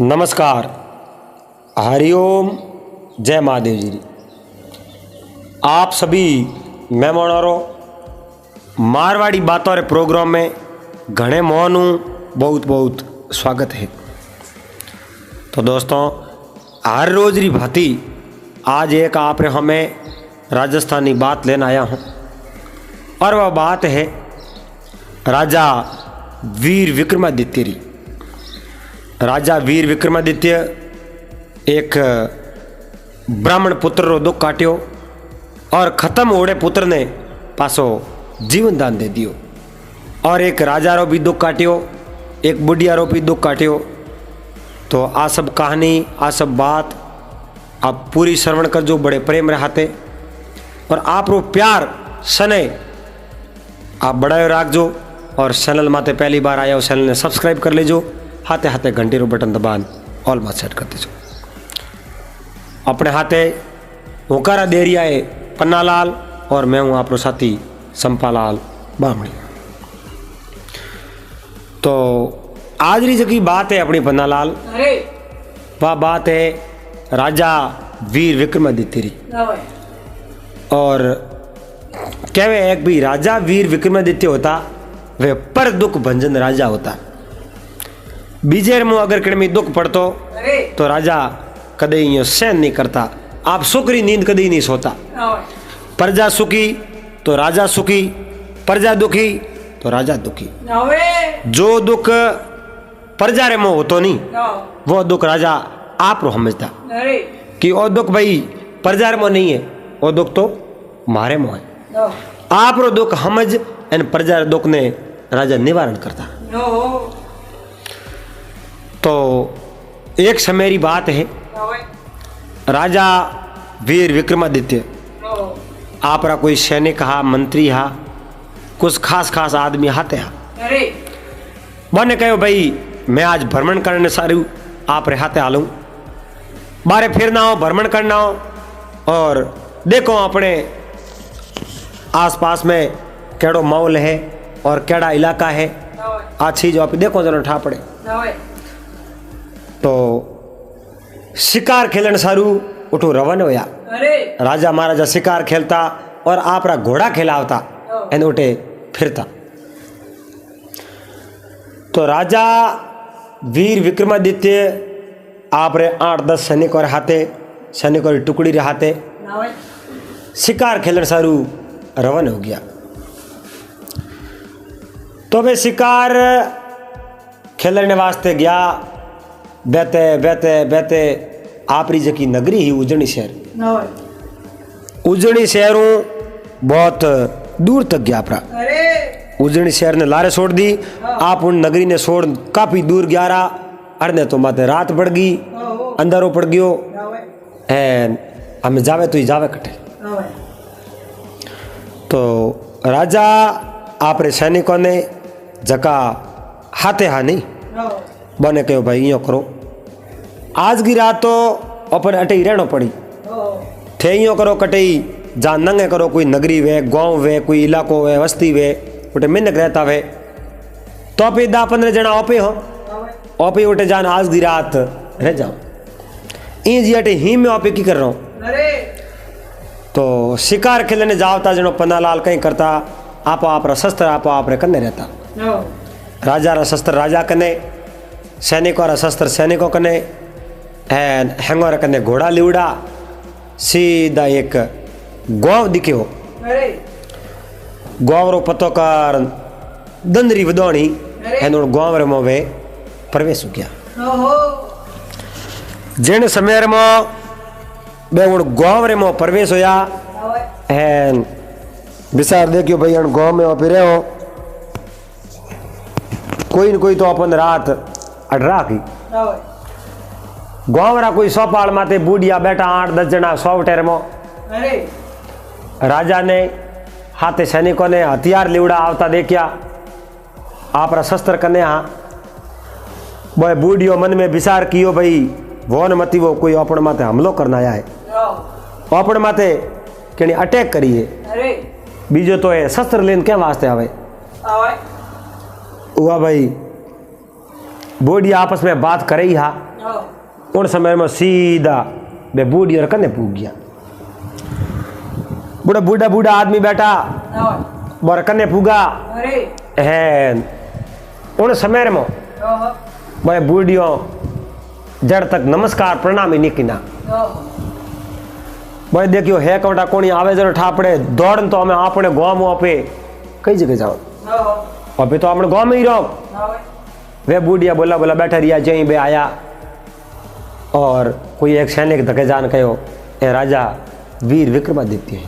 नमस्कार, हरिओम, जय महादेव जी। आप सभी मेहमानों मारवाड़ी बातों रे प्रोग्राम में घणे मोहनू बहुत बहुत स्वागत है। तो दोस्तों, हर रोज री भांति आज एक आप रे हमें राजस्थानी बात लेने आया हूँ और वह बात है राजा वीर विक्रमादित्य री। राजा वीर विक्रमादित्य एक ब्राह्मण पुत्र रो दुख काट्यो और खत्म होड़े पुत्र ने पासो जीवन दान दे दियो। और एक राजा रो भी दुख काट्यो, एक बुढ़िया रो भी दुख काट्यो। तो आ सब कहानी, आ सब बात आप पूरी श्रवण कर जो, बड़े प्रेम रहते और आप रो प्यार सने आप बढ़ाए राख जो। और चैनल माते पहली बार आया हो चैनल ने सब्सक्राइब कर लेजो, हाथे हाथे घंटी रो बटन दबान ऑल में सेट कर दीजो। अपने हाथे होकारा दे रिया है पन्नालाल और मैं हूँ आप साथी संपालाल बामणी। तो आज री जकी बात है अपनी पन्नालाल, वह बात है राजा वीर विक्रमादित्य री। और कहवे एक भी राजा वीर विक्रमादित्य होता वे पर दुख भंजन राजा होता। बीजेर में अगर कड़मी दुख पड़तो तो राजा कदे यो सहन नहीं करता। आप सुखरी नींद कदी नहीं सोता। प्रजा सुखी तो राजा सुखी, प्रजा दुखी तो राजा दुखी। जो दुख प्रजा रे में होतो नहीं वो दुख राजा आप रो समझता कि वो दुख भाई प्रजा रे में नहीं है, वो दुख तो मारे में है। आप रो दुख समझ एन प्रजा रे दुख ने राजा निवारण करता। तो एक समय की बात है, राजा वीर विक्रमादित्य आपरा कोई सैनिक हा, मंत्री हा, कुछ खास खास आदमी हाथे हा। मैंने कहो भाई मैं आज भ्रमण करने सारू आप रे हाथे आलू, बारे फिरना हो, भ्रमण करना हो और देखो अपने आसपास में केड़ो माहौल है और केड़ा इलाका है, अच्छी जो आप देखो जरा ठा पड़े। तो शिकार खेलन सारू उठो रवन होया। राजा महाराजा शिकार खेलता और आप रा घोड़ा खेलावता एन उठे फिरता। तो राजा वीर विक्रमादित्य आप रे 8-10 सैनिक और हाथे, सैनिक और टुकड़ी रे हाथे शिकार खेलन सारू रवन हो गया। तो वे शिकार खेलने वास्ते गया। बेते बेते बेते आपरी जकी नगरी ही उजनी शहर, उजनी शहरों बहुत दूर तक गया। अपरा उजनी शहर ने लारे छोड़ दी, आप उन नगरी ने छोड़ काफी दूर गया रहा। अरने तो माते रात बढ़ गई, अंदरों पड़ गयो एन हमें जावे तो ही जावे कटे। तो राजा आपरे सैनिकों ने जका हाथे हा नहीं बने कहो भाई यो करो, आज की रात तो अपन अटे ही रहना पड़ी, थे यो करो कटई जान नंगे करो। कोई नगरी वे, गांव वे, कोई इलाको वे, वस्ती वे, उठे मिनक रहता वे तो आप 10-15 जना ओपे हो, ओपे उठे जान आज की रात रह जाओ। इन जी अटे ही में ओपे की कर रहा हूँ। तो शिकार खेलने जावता जनो पन्नालाल कहीं करता, आपो आप शस्त्र आपो आप रे कन्ने रहता। राजा रा शस्त्र राजा कने, सैनिकों रा शस्त्र सैनिकों कने, एन हेंगो रा कने घोड़ा लिवड़ा। सीधा एक गांव दिख्यो, गांव रो पतो कर दंदरी वदोणी एन गांव रे मोवे प्रवेश हो गया। जिन समय रे मो बे गांव रे मो प्रवेश होया एन विचार देखियो भाई अन गांव में फिरे हो कोई न कोई तो अपन रात अडरा की। गांव रा कोई 100 पाल माते बूढ़िया बैठा 8-10 जना 100 टेर मो। राजा ने हाथे सैनिकों ने हथियार लिवड़ा आवता देखिया, आप रा शस्त्र कने हा। वो बूढ़ियो मन में विचार कियो भाई वो न मती वो कोई अपन माते हमलो करना आया है, अपन माते कहीं अटैक करिए। बीजो तो है शस्त्र लेन क्या वास्ते आवे। हुआ भाई बूढ़ी आपस में बात करे ही हा उन समय में सीधा बे बूढ़ी और कने पूग गया। बूढ़ा बूढ़ा बूढ़ा आदमी बैठा बोर कने पूगा है। उन समय में भाई बूढ़ियों जड़ तक नमस्कार प्रणाम ही नहीं किना। भाई देखियो है कौटा कोनी आवे जरा ठापड़े दौड़न तो हमें अपने गांव में पे कई जगह जाओ अभी तो अपने गांव में ही रहो। वे बूढ़िया बोला बोला बैठा रिया जहीं बे आया और कोई एक सैनिक धके जान कहो ए राजा वीर विक्रमादित्य है।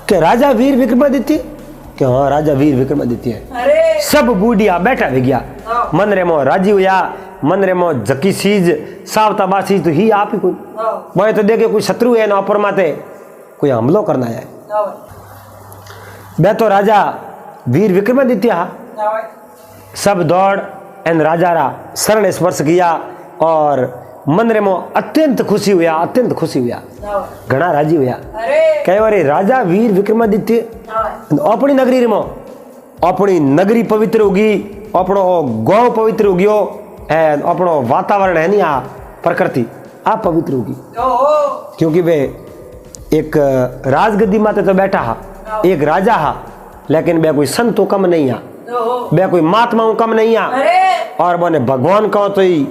के राजा वीर विक्रमादित्य के हाँ राजा वीर विक्रमादित्य है। सब बूढ़िया बैठा भी गया मन रे मो राजी हुआ मन रे मो जकी सीज सावता बासी तो ही आप ही कोई भाई तो देखे कोई शत्रु है ना ऊपर माते कोई हमलो करना है बे तो राजा वीर विक्रमादित्य सब दौड़ एन राजा रा शरण स्पर्श किया और मन रे मो अत्यंत खुशी हुआ घना राजी हुआ कहे अरे राजा वीर विक्रमादित्य अपनी नगरी रे अपनी नगरी पवित्र होगी अपनो गांव पवित्र हो गयो है अपनो वातावरण है नहीं आ प्रकृति आप पवित्र होगी क्योंकि वे एक राजगद्दी माते तो बैठा हा एक राजा हा लेकिन वे कोई संतो कम नहीं आ वे कोई महात्माओं कम नहीं आ और बने भगवान कहो तो ही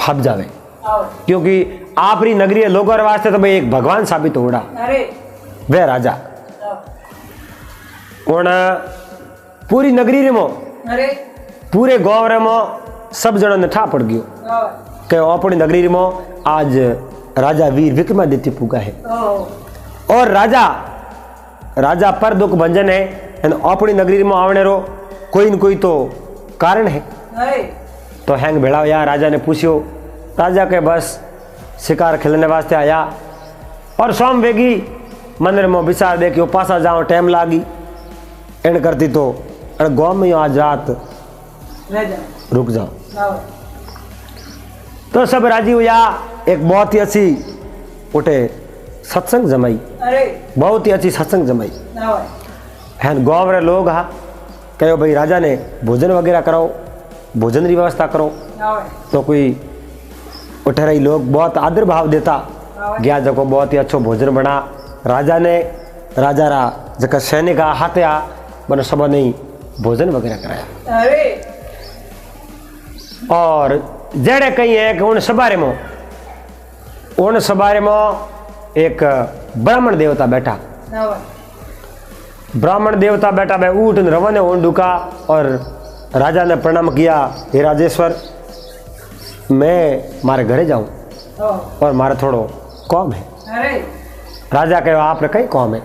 फप जावे क्योंकि आपरी नगरी लोगों वास्ते तो भाई एक भगवान साबित हो रहा वे राजा उन पूरी नगरी रे मो पूरे गांव रे मो सब जन ने ठा पड़ गयो के अपनी नगरी रे मो आज राजा वीर विक्रमादित्य पूगा है और राजा पर दुख भंजन है अपनी नगरी में आवने रो कोई न कोई तो कारण है तो हैंग भेड़ा या राजा ने पूछियो राजा के बस शिकार खेलने वास्ते आया और शाम वेगी मंदिर में विचार दे कि पासा जाओ टाइम लागी एंड करती तो गांव में आज रात रुक जाओ तो सब राजी हुआ एक बहुत ही अच्छी उठे सत्संग जमाई बहुत ही अच्छी सत्संग जमाई है गांव रे लोग हा कहो भाई राजा ने भोजन वगैरह कराओ भोजन की व्यवस्था करो तो कोई उठे रही लोग बहुत आदर भाव देता गया जको बहुत ही अच्छो भोजन बना राजा रा जका सैनिक हाथे आ बने सब ने भोजन वगैरह कराया और जड़े कहीं है कि उन सबारे में एक ब्राह्मण देवता बैठा भाई ऊट रवन ओंडुका और राजा ने प्रणाम किया हे राजेश्वर मैं मारे घरे जाऊं और मारे थोड़ो काम है। राजा कहो आपने कई काम है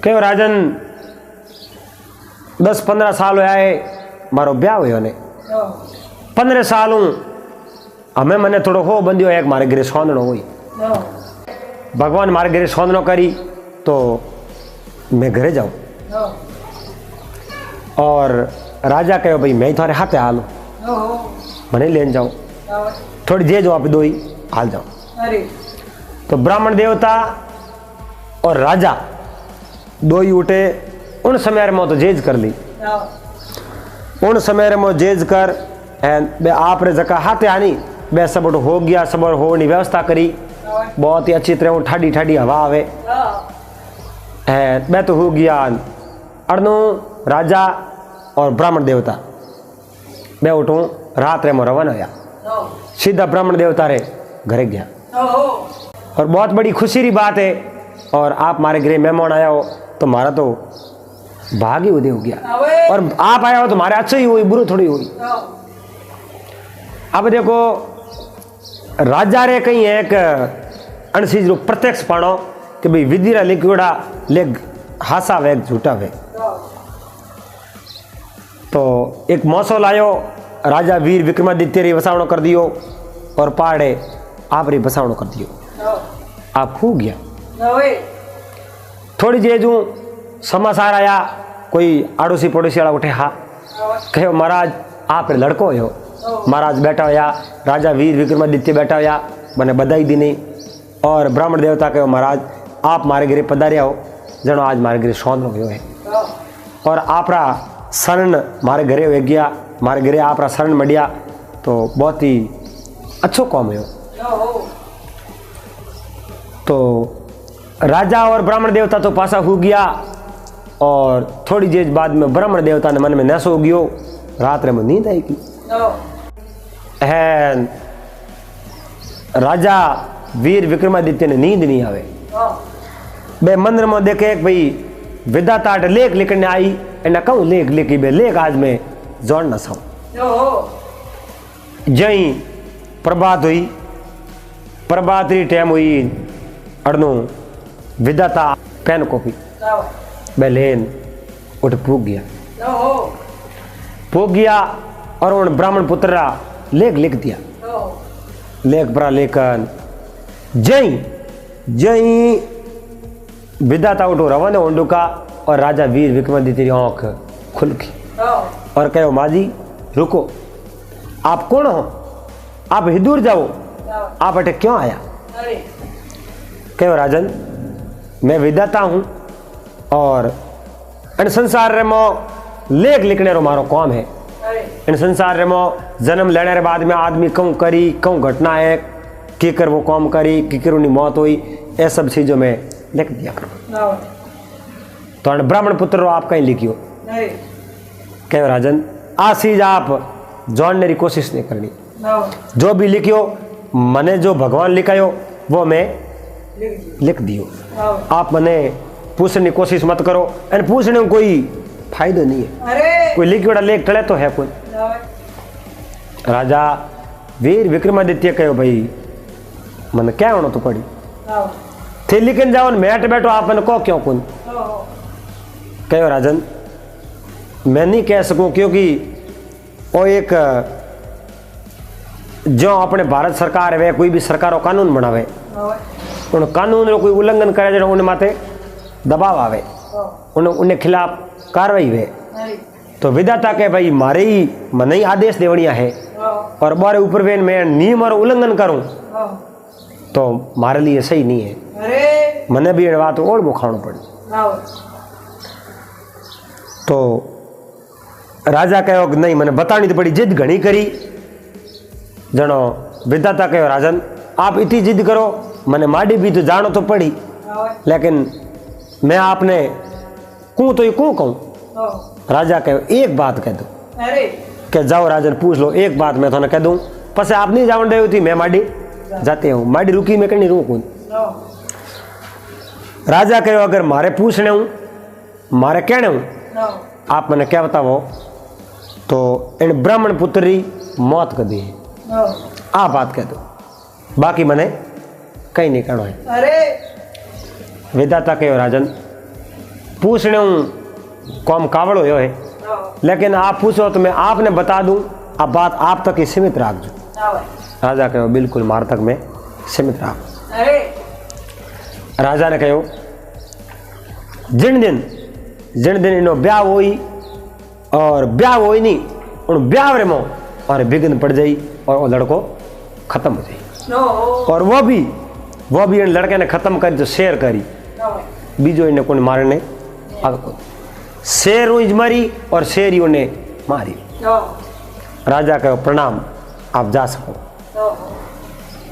कहो राजन 10-15 साल हुआ है मारो ब्याह हुए ने 15 साल हूँ हमें मने थोड़ो हो बंदियो एक मारे घरे सोंदनो हुई भगवान मारे घरे सोंदनो करी तो मैं घरे जाऊं और राजा कहो भाई मैं थारे हाथे हालू मने लेन जाऊं थोड़ी जे जो आप दो ही हाल जाओ तो ब्राह्मण देवता और राजा दो ही उठे उन समय में तो जेज कर ली उन समय में जेज कर बे आप रे जका हाथे आनी बे सब हो गया सब होने व्यवस्था करी बहुत ही अच्छी तरह ठाडी ठाडी हवा आवे मैं तो हो गया अड़नू राजा और ब्राह्मण देवता मैं उठूँ रात रे में रवाना होया सीधा ब्राह्मण देवता रे घरे गया और बहुत बड़ी खुशी की बात है और आप हमारे घरे मेहमान आया हो तो हमारा तो भाग ही उदय हो गया और आप आया हो तो हमारे अच्छा ही हुई बुरो थोड़ी हुई। अब देखो राजा रे कहीं एक अणसीज रूप प्रत्यक्ष पाणो कि भाई विधिरा लिखोड़ा लेग हासा वेग झूठा वेग तो एक मौसो लायो राजा वीर विक्रमादित्य री बसावणो कर दियो और पहाड़े आप री बसावणो कर दियो आप खू गया थोड़ी जेजू समाचार आया कोई आड़ोसी पड़ोसी वाला उठे हा कहो महाराज आप रे लड़को हो महाराज बैठा होया राजा वीर विक्रमादित्य बैठा होया मैंने बधाई दी नहीं और ब्राह्मण देवता कहो महाराज आप मारे घरे पधारिया हो जनो आज मारे घरे सोन हो गयो है और आपरा शरण मारे घरे हो गया मारे गिरे आप शरण मडिया तो बहुत ही अच्छो काम है। तो राजा और ब्राह्मण देवता तो पासा हो गया और थोड़ी देर बाद में ब्राह्मण देवता ने मन में नस हो गयो, रात में नींद आएगी। राजा वीर विक्रमादित्य ने नींद नहीं आवे। बे मंदिर में देखे भाई विधाता लेख लिखने आई, एना कहूँ लेख लिखी बे लेख आज में जोड़ न सो। जई प्रभात हुई, प्रभात री टाइम हुई अड़नो विधाता पेन कॉपी बेलेन उठ पूग गया और उन ब्राह्मण पुत्र लेख लिख दिया। लेख पर लेखन जई जई विधाता उठो रवन ओंडू का और राजा वीर विक्रमादित्य की आंख खुल गई और कहो माजी रुको, आप कौन हो? आप हिदूर जाओ, आप अटे क्यों आया? कहो राजन मैं विधाता हूं और इन संसार रे मो लेख लिखने रो मारो काम है। इन संसार रे मो जन्म लेने रे बाद में आदमी कहूँ करी कहूँ घटना है की कर वो काम करी की कर उन्हीं मौत हुई, ये सब चीजों में लिख दिया करो। तो ब्राह्मण पुत्र आप कहीं लिखियो। कहो राजन आ चीज आप जानने की कोशिश नहीं करनी, जो भी लिखियो मने जो भगवान लिखायो वो मैं लिख दियो। आप मने पूछने की कोशिश मत करो, और पूछने में कोई फायदा नहीं है। कोई लिखियोड़ा लेख टले तो है कोई। राजा वीर विक्रमादित्य कहो भाई मन क्या होना तो पड़ी थे लिखन जाओ मैट बैठो, आप मैंने कहो क्यों कौन? कहो राजन मैं नहीं कह सकूं क्योंकि वो एक जो अपने भारत सरकार है कोई भी सरकार कानून बनावे उन कानून रो कोई उल्लंघन करे जो उन माथे दबाव आवे उन खिलाफ कार्रवाई वे। तो विधाता के भाई मारे ही मन ही आदेश देवनिया है और बारे ऊपर वेन मैं नियम और उल्लंघन करूं तो मारे लिए सही नहीं है। मने भी बात और बुखाणो पड़ी। तो राजा कहो नहीं मैंने बतानी तो पड़ी, जिद घनी करी जनो विधाता कहो राजन आप इतनी जिद करो मैंने माडी भी तो जानो तो पड़ी, लेकिन मैं आपने कूँ तो ये कूँ कहूँ। राजा कहो एक बात कह दो कि जाओ राजन पूछ लो एक बात मैं थोड़ा कह दूँ पसे आप नहीं जान रही थी मैं माडी जाते हूँ, माडी रुकी मैं कहीं रुकूँ। राजा कहो अगर मारे पूछने हूँ मारे कहने हूँ आप मैंने क्या बताओ तो इन ब्राह्मण पुत्री मौत कर दी है, आप बात कह दो बाकी मैंने कहीं नहीं कहना है। विधाता कहो राजन पूछने हूँ कौम कावड़ हो है, लेकिन आप पूछो तो मैं आपने बता दूं, आप बात आप तक ही सीमित रख दो। राजा कहो बिल्कुल मार तक में सीमित रख। राजा ने कहो जिन दिन इनो ब्याह होई और ब्याह होई नहीं उन ब्याह रे मो और विघ्न पड़ जाई और वो लड़को खत्म हो जाई और वो भी इन लड़के ने खत्म करी तो शेर करी बीजो इन्हें कोई मारने आगे शेर उज मारी और शेर ही उन्हें मारी। राजा कहो प्रणाम आप जा सको।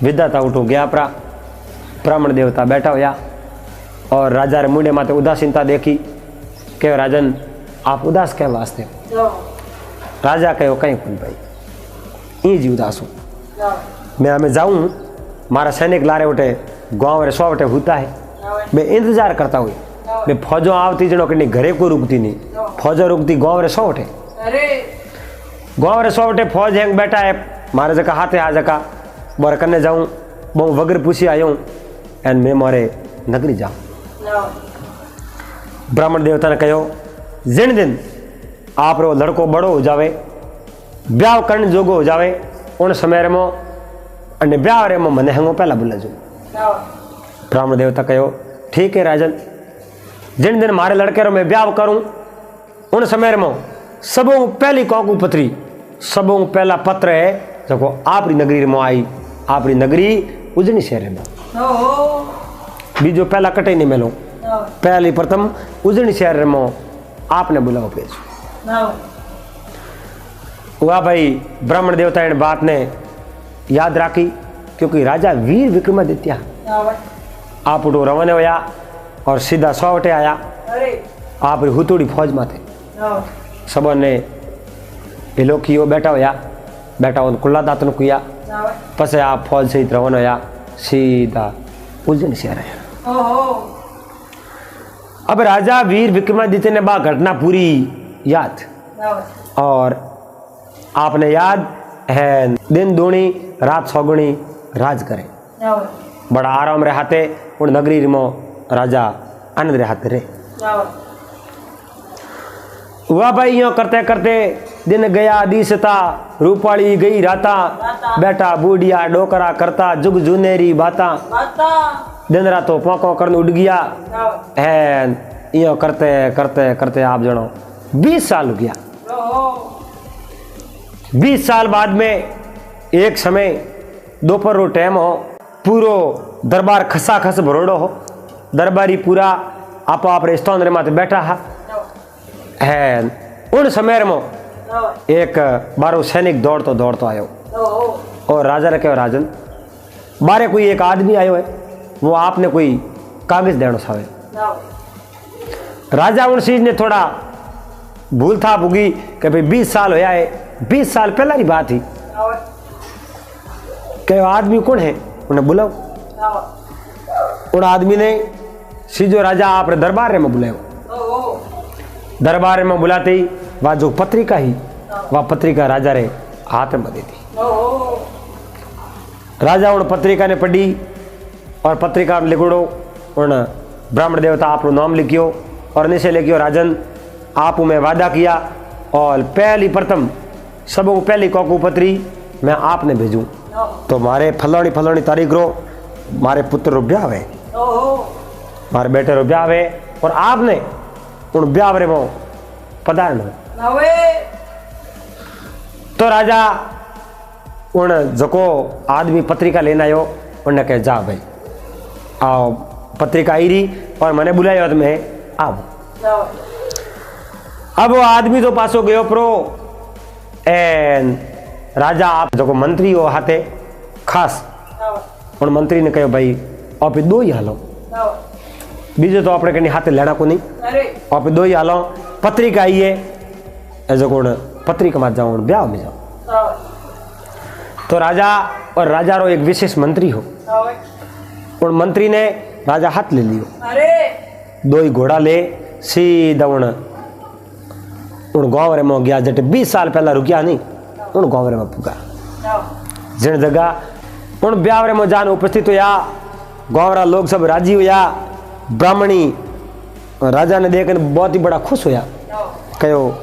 विधाता उठो गया परा, ब्राह्मण देवता बैठा होया और राजा रे मुंडे माते उदासीनता देखी कहो राजन आप उदास क्या वास्ते? राजा कहो कहीं कुल भाई ई जी उदास हूँ मैं हमें जाऊँ मारा सैनिक लारे उठे गाँव रे सौ उठे होता है मैं इंतजार करता हुई मैं फौजों आवती जनो कि घरे को रुकती नहीं, फौजों रुकती गाँव रे सौ उठे गाँव रे सौ उठे फौज हैंग बैठा है मारे जगह हाथे आ जगह बोर करने जाऊँ बहु वगर पूछी आयो एंड मैं मारे नगरी जाऊँ। ब्राह्मण देवता ने कहो जिन दिन आप रो लड़को बड़ो हो जावे ब्याह करने जोगो हो जावे उन समय में अने ब्याह रे में मने हंगो पहला बुला जो। ब्राह्मण देवता कहो ठीक है राजन जिन दिन मारे लड़के रो मैं ब्याह करूं उन समय में सबों पहली कौकू पत्री सबों पहला पत्र है जो आपरी नगरी में आई, आपरी नगरी उजनी शहर में बीजो पहला कटे नहीं मिलो पहली प्रथम उजनी शहर में आपने बुलाओ भेजो। हुआ भाई ब्राह्मण देवता इन बात ने याद राखी, क्योंकि राजा वीर विक्रमादित्य आप उठो रवाना होया और सीधा सौवटे आया। आप हुतोड़ी फौज में थे सब ने पेलो कियो बैठा होया, बैठा हो कुल्ला दातन किया, पस आप फौज सहित रवाना होया सीधा उज्जैन से आ रहा। अब राजा वीर विक्रमादित्य ने बा घटना पूरी याद, और आपने याद है दिन दूनी रात सौगुणी राज करे, बड़ा आराम रहते उन नगरी में राजा आनंद रहते रे। हुआ भाई यो करते करते दिन गया दिसता, रूपाली गई राता, बैठा बूढ़िया डोकरा करता जुग जुनेरी बाता, दिन रात तो पोको करने उड़ गया है। यो करते करते करते आप जनो 20 साल हो गया। 20 साल बाद में एक समय दोपहर रो टाइम हो, पूरो दरबार खसा खस भरोड़ो हो, दरबारी पूरा आप स्थान रे माथे बैठा है। उन समय में एक बारो सैनिक दौड़तो दौड़तो आयो और राजा ने कहो राजन बारे कोई एक आदमी आयो है, वो आपने कोई कागज देनो सावे। राजा उन चीज ने थोड़ा भूल था भुगी कि भाई 20 साल होया है, 20 साल पहला की बात ही, कहो आदमी कौन है, उन्हें बुलाओ। उन आदमी ने सीधो राजा आप दरबार में बुलायो। दरबार में बुलाते ही वह जो पत्रिका ही, वह पत्रिका राजा रे हाथ में दी थी। राजा उन पत्रिका ने पढ़ी और पत्रिका में लिखोड़ो उन ब्राह्मण देवता आप नाम लिखियो और नीचे लिखियो राजन आप में वादा किया और पहली प्रथम सबको पहली कॉकू पत्री मैं आपने भेजूं, तो मारे फलानी फलानी तारीख रो मारे पुत्र रो ब्याह है, मारे बेटे रो ब्याह है, और आपने उन ब्याह रे में पधारना। तो राजा उन जको आदमी पत्रिका लेना आयो उन्हें कहे जा भाई आओ, पत्रिका आई रही और मैंने बुलाया तो मैं आओ। अब वो आदमी तो पासो गयो प्रो एन राजा आप जो मंत्री हो हाथे खास उन मंत्री ने कहो भाई आप दो ही हालो, बीजो तो अपने कहीं हाथे लेना को नहीं, आप दो ही हालो। पत्रिका आई है जो कौन पत्रिका मत जाओ ब्याह में जाओ। तो राजा और राजा रो एक विशेष मंत्री हो, उन मंत्री ने राजा हाथ ले लियो, दो ही घोड़ा ले सीधा उन गाँव रे में गया जटे 20 साल पहला रुकिया नहीं, उन गाँव रे में पुगा जिन जगह उन ब्याह रे में जान उपस्थित होया। गाँव रा लोग सब राजी होया, ब्राह्मणी राजा ने देखकर बहुत ही बड़ा खुश होया, कहो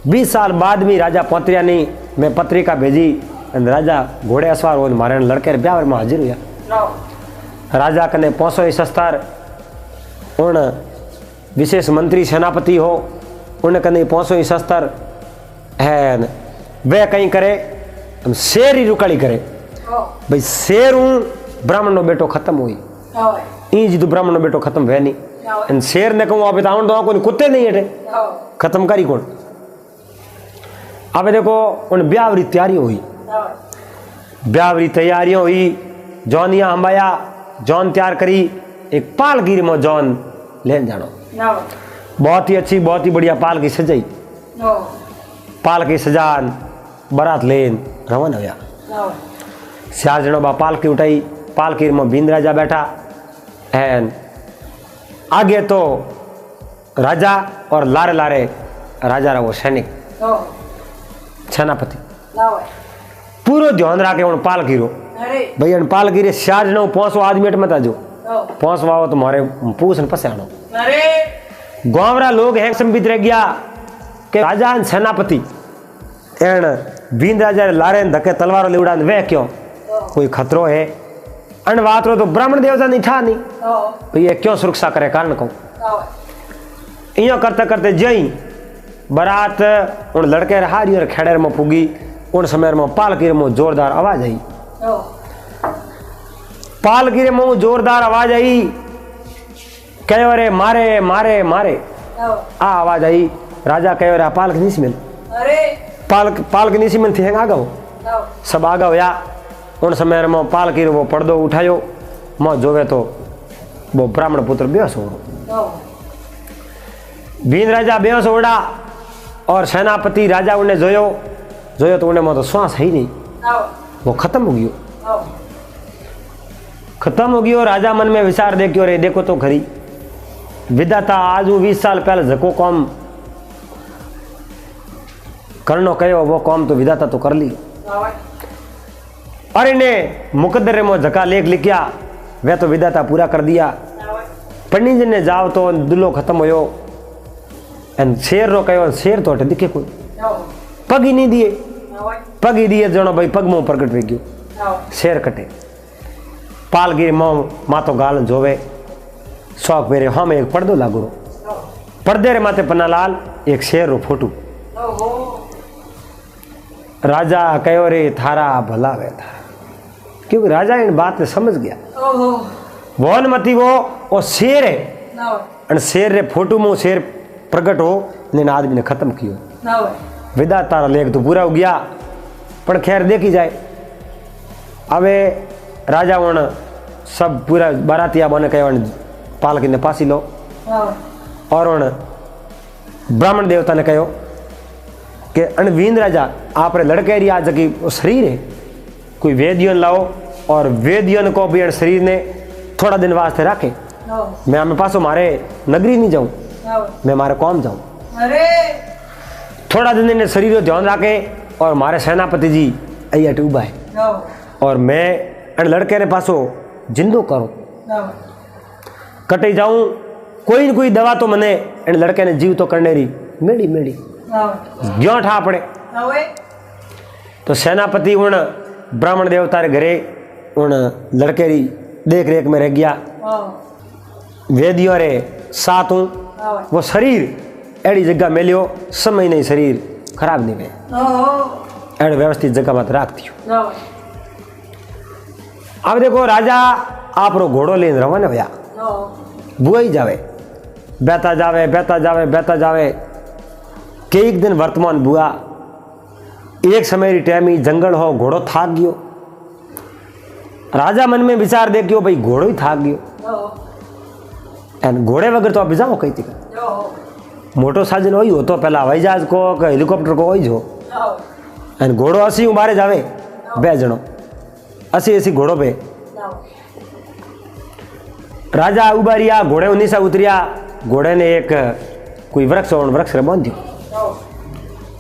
20 साल बाद भी राजा पहुंचया नहीं, मैं पत्रिका भेजी राजा घोड़े असवार हो मारे लड़के ब्याह में हाजिर हुआ। राजा कने 500 शस्त्र उन विशेष मंत्री सेनापति हो उन कने 500 शस्त्र है, वे कहीं करे शेर ही रुकाली करे भाई शेर ब्राह्मण नो बेटो खत्म हुई इंज तो ब्राह्मण नो बेटो खत्म है नहीं, शेर ने कहूँ अब आउन दो कोई कुत्ते नहीं हटे खत्म करी कौन। अब देखो उन ब्याह की तैयारी हुई, ब्याह की तैयारियां हुई, जौनिया हमाया जौन तैयार करी, एक पालगिरी में जौन लेन जानो, बहुत ही अच्छी बहुत ही बढ़िया पालकी सजाई, पालकी सजान बारात लेन रवाना होया। 4 जनों बा पालकी उठाई, पालकी में बींद राजा बैठा है, आगे तो राजा और लारे लारे राजा रा वो सैनिक सेनापति पूरो ध्यान रखे उन पालकी रो भाई उन पालकी रे 4 जनों 500 आदमी मत आजो 500 आओ तुम्हारे पूछ न पसाणो। गाँव रा लोग हैं संबित रह गया कि राजा सेनापति एन बींद राजा लारे धक्के तलवारों ले उड़ान वे क्यों कोई खतरो है, अन बात रो तो ब्राह्मण देवता नहीं था नहीं भाई ये क्यों सुरक्षा करे कारण को। इं करते करते जई बारात उन लड़के हारी और खेड़े में पुगी, उन समय में पालकी में जोरदार आवाज आई, पालकी में जोरदार आवाज आई, कहो रे मारे मारे मारे आ आवाज आई। राजा कहो रे पालकी नहीं मिल, पाल के नीचे मन थे आ गओ सब आ गओ या उन समय में पाल की वो पर्दो उठायो मैं जोवे तो वो ब्राह्मण पुत्र बेहोश हो भीन राजा बेहोश ओड़ा और सेनापति राजा उन्हें जोयो तो उन्हें तो श्वास है ही नहीं वो खत्म हो गयो राजा मन में विचार देखियो रे देखो तो खरी विधाता आज 20 साल पहले जको कौम करनो कहो वो कौम तो विधाता तो कर ली और इन्हें मुकद्दरे में जका लेख लिखिया वह तो विधाता पूरा कर दिया पंडित जी ने जाओ तो दुल्लो खत्म होयो एन शेर रो कहो शेर तो हटे दिखे कोई पग ही नहीं दिए पग ही दिए जनो भाई पग मुंह प्रकट रह गयो शेर कटे पालगिरी माँ तो गाल जोवे शौक मेरे हम एक पर्दो लागो पर्दे रे माथे पन्नालाल एक शेर रो फोटो राजा कहो रे थारा भला वे था क्योंकि राजा इन बात ने समझ गया वोन मती वो शेर है और शेर रे फोटो में शेर प्रकट हो ने आदमी ने खत्म कियो विधाता लेख तो पूरा हो गया पर खैर देखी जाए अबे राजा उन सब पूरा बारातिया बने कहे पालकी ने पासी लो और उन ब्राह्मण देवता ने कहो कि अनवीन राजा आप लड़के रिया जकी शरीर है कोई वेदियन लाओ और वेदियन को भी शरीर ने थोड़ा दिन वास्ते रखे मैं हमें पासो मारे नगरी नहीं जाऊं मैं मारे कौम जाऊं थोड़ा दिन ने शरीर ध्यान रखे और मारे सेनापति जी अया उबा है और मैं अन लड़के ने पासो जिंदो करो कटे जाऊं कोई न कोई दवा तो मने इन लड़के ने जीव तो करने री मेड़ी क्यों ठा पड़े तो सेनापति उन ब्राह्मण देवता रे घरे उन लड़के री देख रेख में रह गया वेदियों रे साथ हूँ वो शरीर एड़ी जगह मिलियो समय नहीं शरीर खराब नहीं गए एड़ व्यवस्थित जगह मत रखती अब देखो राजा आप रो घोड़ो लेन रवाना भैया बुआ ही जावे बेता जावे के एक दिन वर्तमान बुआ एक समय री टाइम ही जंगल हो घोड़ो थाक गयो राजा मन में विचार देखियो भाई घोड़ो ही थाक गयो एन घोड़े वगैरह तो आप जाओ कहीं थी मोटो साजन वही हो तो पहला हवाई जहाज को हेलीकॉप्टर को वही जो एन घोड़ो असी उबारे जावे बे जनो असी घोड़ो पे राजा उबारिया घोड़े नीचे उतरिया घोड़े ने एक कोई वृक्ष रे बांध दियो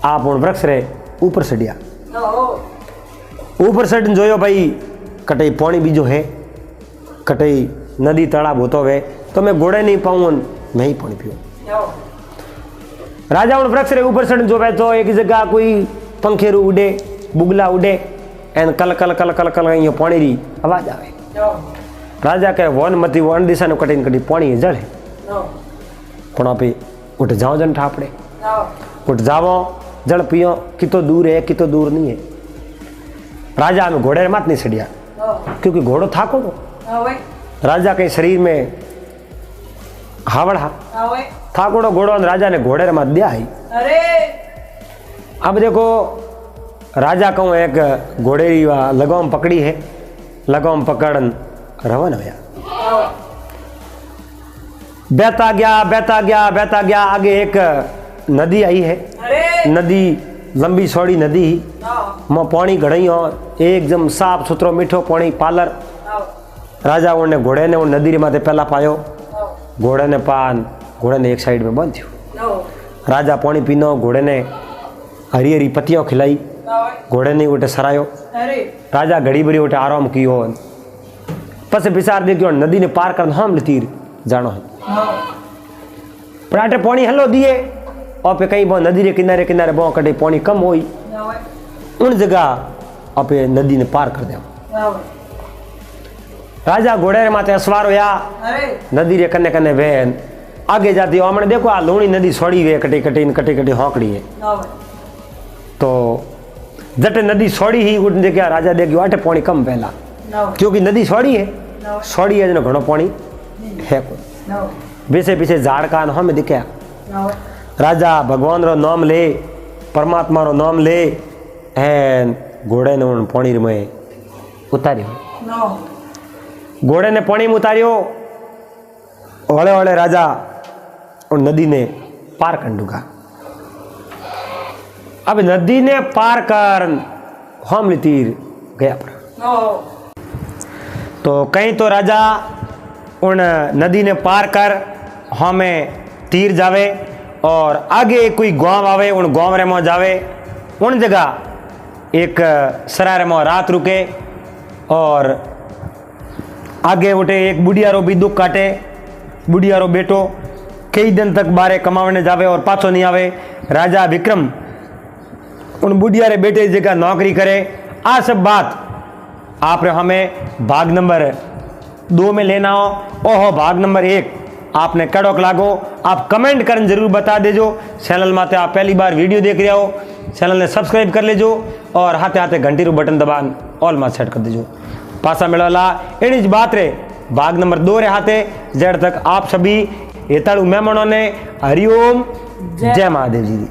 आप वृक्ष रे ऊपर चढ़िया ऊपर चढ़ जोयो भाई कटई पानी बीजो है कटई नदी तालाब होतो वे तो मैं घोड़े नहीं पाऊँ मैं ही पानी पियो राजा उन वृक्ष रे ऊपर चढ़ जो तो एक जगह कोई पंखेरू उड़े बुगला उड़े एन कल कल कल कल कल यो पानी री आवाज आवे राजा कहे वन मती वन दिशा ने कटी कटी पानी जड़े पण आपे उठ जाओ जन ठापड़े उठ जाओ जल पियो कितो दूर है कितो दूर नहीं है राजा में घोड़े मत नहीं चढ़िया क्योंकि घोड़ो थाको राजा के शरीर में हावड़ा थाकोड़ो घोड़ो राजा ने घोड़े मत दिया ही अब देखो राजा कहूँ एक घोड़े की लगाम पकड़ी है लगाम पकड़न रवाना होया बहता गया आगे एक नदी आई है नदी लंबी चौड़ी नदी ही मैं पानी घड़ई हो एकदम साफ सुथरो मीठो पानी पालर राजा उन्हें घोड़े ने नदी रे माथे पहला पायो घोड़े ने पान घोड़े ने एक साइड में बांध्यो राजा पानी पीनो घोड़े ने हरी हरी पत्तियों खिलाई घोड़े ने उठे सरायो राजा घड़ी भरी उठे आराम कियो पस विचार देखियो नदी ने पार कर हम तीर जानो है पराठे पानी हलो दिए और पे कहीं नदी रे किनारे किनारे बहु कटे पानी कम होई उन जगह आपे नदी ने पार कर दिया राजा घोड़े रे माथे असवार होया नदी रे कने कने वेन आगे जाती हमने देखो आ लूणी नदी छोड़ी वे कटे कटे होकड़ी है तो जटे नदी छोड़ी ही उठ देखा राजा देखियो आटे पानी कम पहला क्योंकि नदी छोड़ी है जनो घणो पानी है कोई वैसे पीछे झाड़ का हम दिखा राजा भगवान रो नाम ले परमात्मा रो नाम ले एन घोड़े ने उन पानी में उतारियो। घोड़े ने पानी में उतारियो। हौले हौले राजा और नदी ने पार कर दूंगा। अब नदी ने पार कर हम तीर गया पर तो कहीं तो राजा उन नदी ने पार कर हमें तीर जावे और आगे कोई गांव आवे, उन गांव रे में जावे। उन जगह एक सरारे में रात रुके और आगे उठे एक बुढ़िया रो भी दुख काटे। बुढ़िया रो बेटो कई दिन तक बारे कमावने जावे और पाछो नहीं आवे। राजा विक्रम उन बुढ़िया रे बेटे जगह नौकरी करे। आ सब बात आप हमें भाग नंबर 2 में लेना हो। ओहो भाग नंबर 1 आपने कड़ोक लागो, आप कमेंट करन जरूर बता देजो। चैनल माते आप पहली बार वीडियो देख रहे हो, चैनल ने सब्सक्राइब कर लेजो और हाथे हाथे घंटी रो बटन दबान ऑल में सेट कर देजो। पासा मिलवाला एनी बात रे भाग नंबर 2 रे हाथे। जड़ तक आप सभी हेताड़ू मेहमानों ने हरिओम जय महादेव जी।